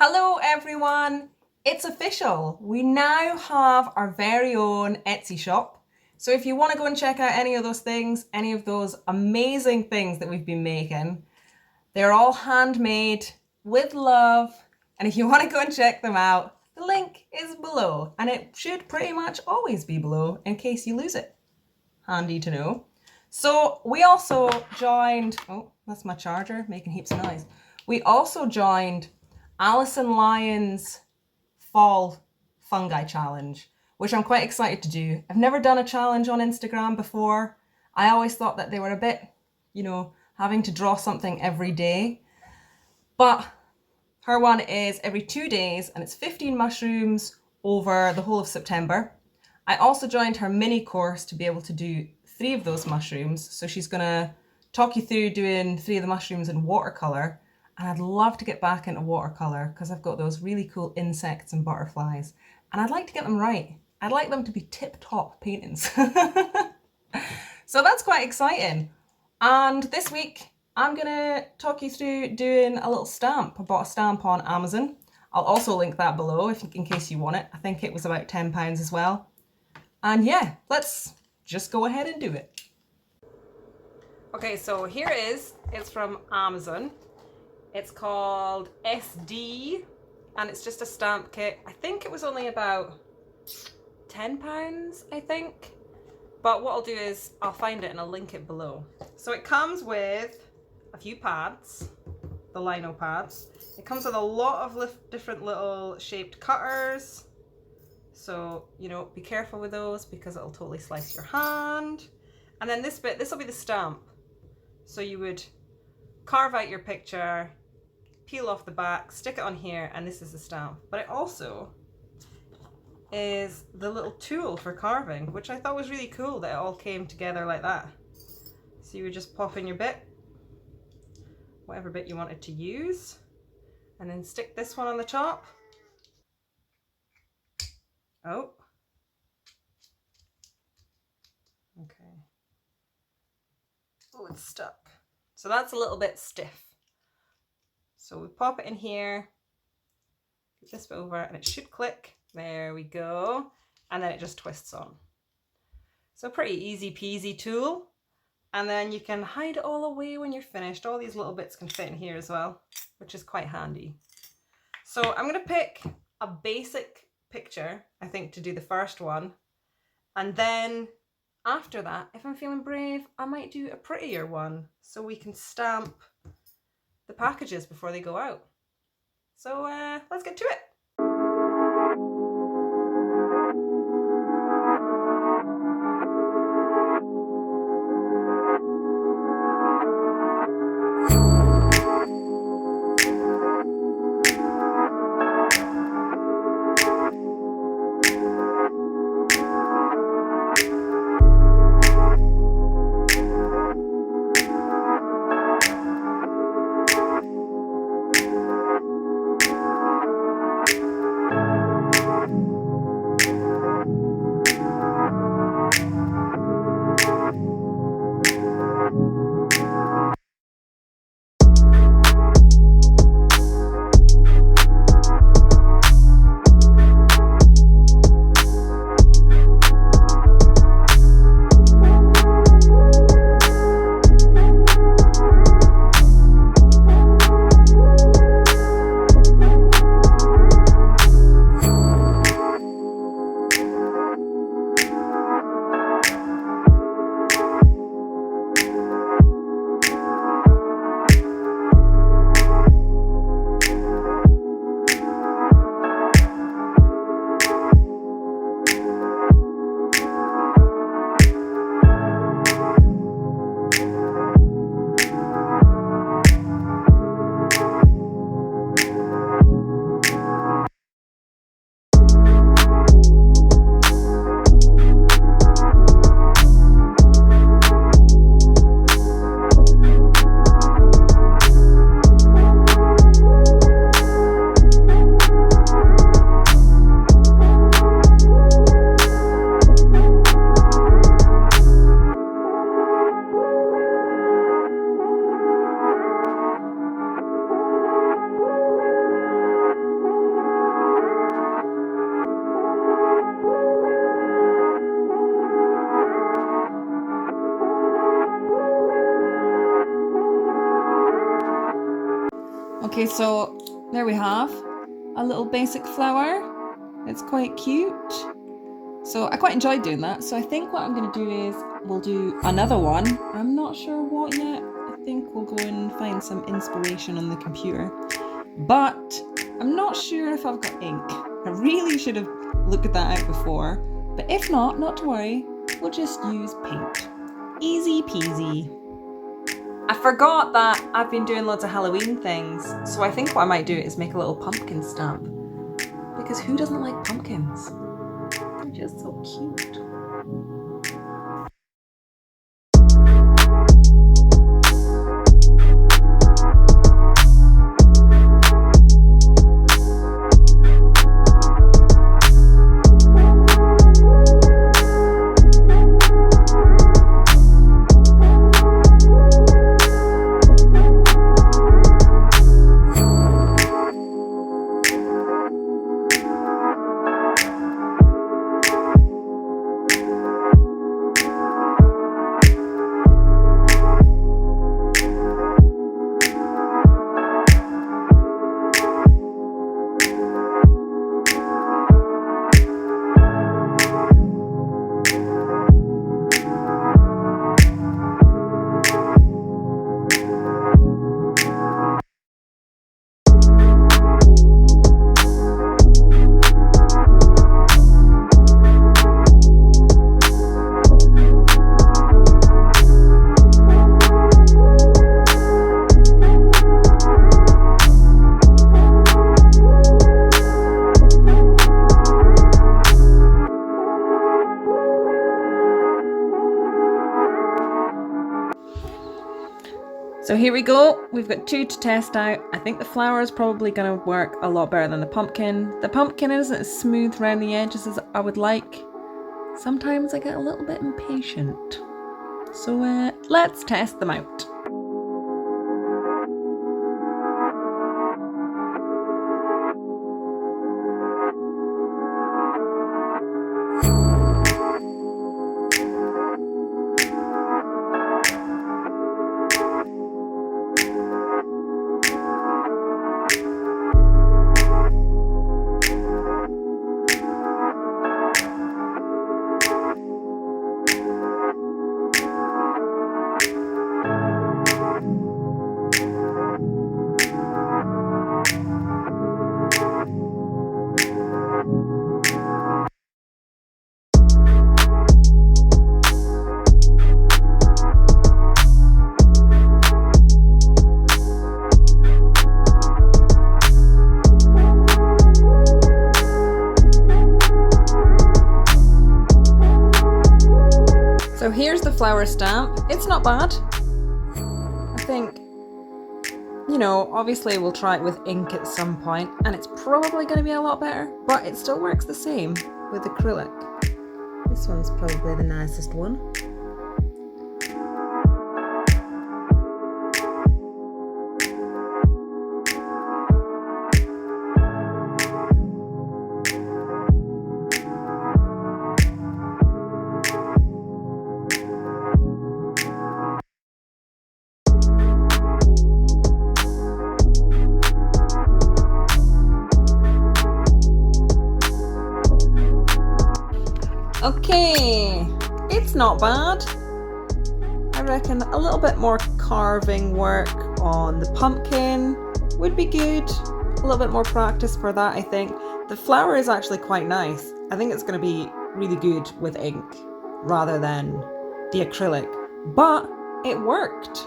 Hello everyone! It's official! We now have our very own Etsy shop. So if you want to go and check out any of those things, any of those amazing things that we've been making, they're all handmade with love. And if you want to go and check them out, the link is below. And it should pretty much always be below in case you lose it. Handy to know. So we also joined, oh, that's my charger making heaps of noise. We also joined Alison Lyon's Fall Fungi Challenge, which I'm quite excited to do. I've never done a challenge on Instagram before. I always thought that they were a bit, having to draw something every day. But her one is every 2 days and it's 15 mushrooms over the whole of September. I also joined her mini course to be able to do 3 of those mushrooms. So she's going to talk you through doing 3 of the mushrooms in watercolour. And I'd love to get back into watercolour because I've got those really cool insects and butterflies. And I'd like to get them right. I'd like them to be tip-top paintings. So that's quite exciting. And this week, I'm going to talk you through doing a little stamp. I bought a stamp on Amazon. I'll also link that below in case you want it. I think it was about £10 as well. And yeah, let's just go ahead and do it. Okay, so here it is. It's from Amazon. It's called Essdee, and it's just a stamp kit. I think it was only about £10, I think. But what I'll do is I'll find it and I'll link it below. So it comes with a few pads, the Lino pads. It comes with a lot of different little shaped cutters. So, be careful with those because it'll totally slice your hand. And then this bit, this will be the stamp. So you would carve out your picture, peel off the back, stick it on here, and this is the stamp. But it also is the little tool for carving, which I thought was really cool that it all came together like that. So you would just pop in your bit, whatever bit you wanted to use, and then stick this one on the top. Oh. Okay. Oh, it's stuck. So that's a little bit stiff. So we pop it in here, get this bit over, and it should click. There we go. And then it just twists on. So pretty easy peasy tool. And then you can hide it all away when you're finished. All these little bits can fit in here as well, which is quite handy. So I'm going to pick a basic picture, I think, to do the first one. And then after that, if I'm feeling brave, I might do a prettier one so we can stamp the packages before they go out. So let's get to it. Okay, so there we have a little basic flower. It's quite cute. So I quite enjoyed doing that. So I think what I'm going to do is we'll do another one. I'm not sure what yet. I think we'll go and find some inspiration on the computer. But I'm not sure if I've got ink. I really should have looked at that out before. But if not to worry. We'll just use paint. Easy peasy. I forgot that I've been doing loads of Halloween things. So I think what I might do is make a little pumpkin stamp. Because who doesn't like pumpkins? They're just so cute. So here we go, we've got 2 to test out. I think the flower is probably going to work a lot better than the pumpkin. The pumpkin isn't as smooth around the edges as I would like. Sometimes I get a little bit impatient. So let's test them out. So here's the flower stamp. It's not bad. I think, you know, obviously we'll try it with ink at some point and it's probably going to be a lot better, but it still works the same with acrylic. This one's probably the nicest one. Okay, it's not bad. I reckon a little bit more carving work on the pumpkin would be good. A little bit more practice for that, I think. The flower is actually quite nice. I think it's going to be really good with ink rather than the acrylic, but it worked.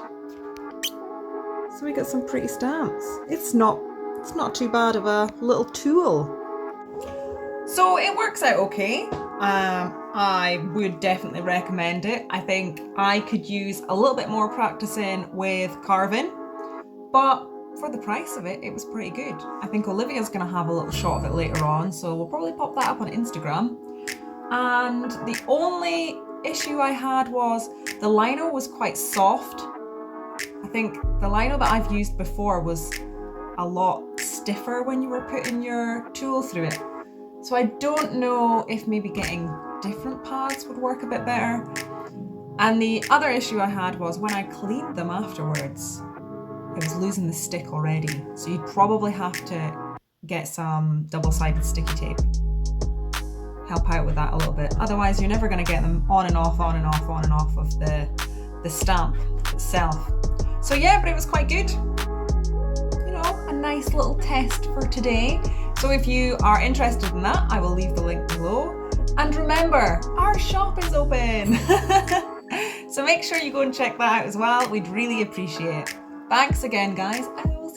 So we got some pretty stamps. It's not too bad of a little tool. So it works out okay. I would definitely recommend it. I think I could use a little bit more practicing with carving, but for the price of it, it was pretty good. I think Olivia's going to have a little shot of it later on, so we'll probably pop that up on Instagram. And the only issue I had was the lino was quite soft. I think the lino that I've used before was a lot stiffer when you were putting your tool through it. So I don't know if maybe getting different pads would work a bit better. And the other issue I had was when I cleaned them afterwards, it was losing the stick already. So you'd probably have to get some double-sided sticky tape. Help out with that a little bit. Otherwise, you're never going to get them on and off, on and off, on and off of the stamp itself. So yeah, but it was quite good. You know, a nice little test for today. So if you are interested in that, I will leave the link below. And remember, our shop is open. So make sure you go and check that out as well. We'd really appreciate it. Thanks again, guys, and we will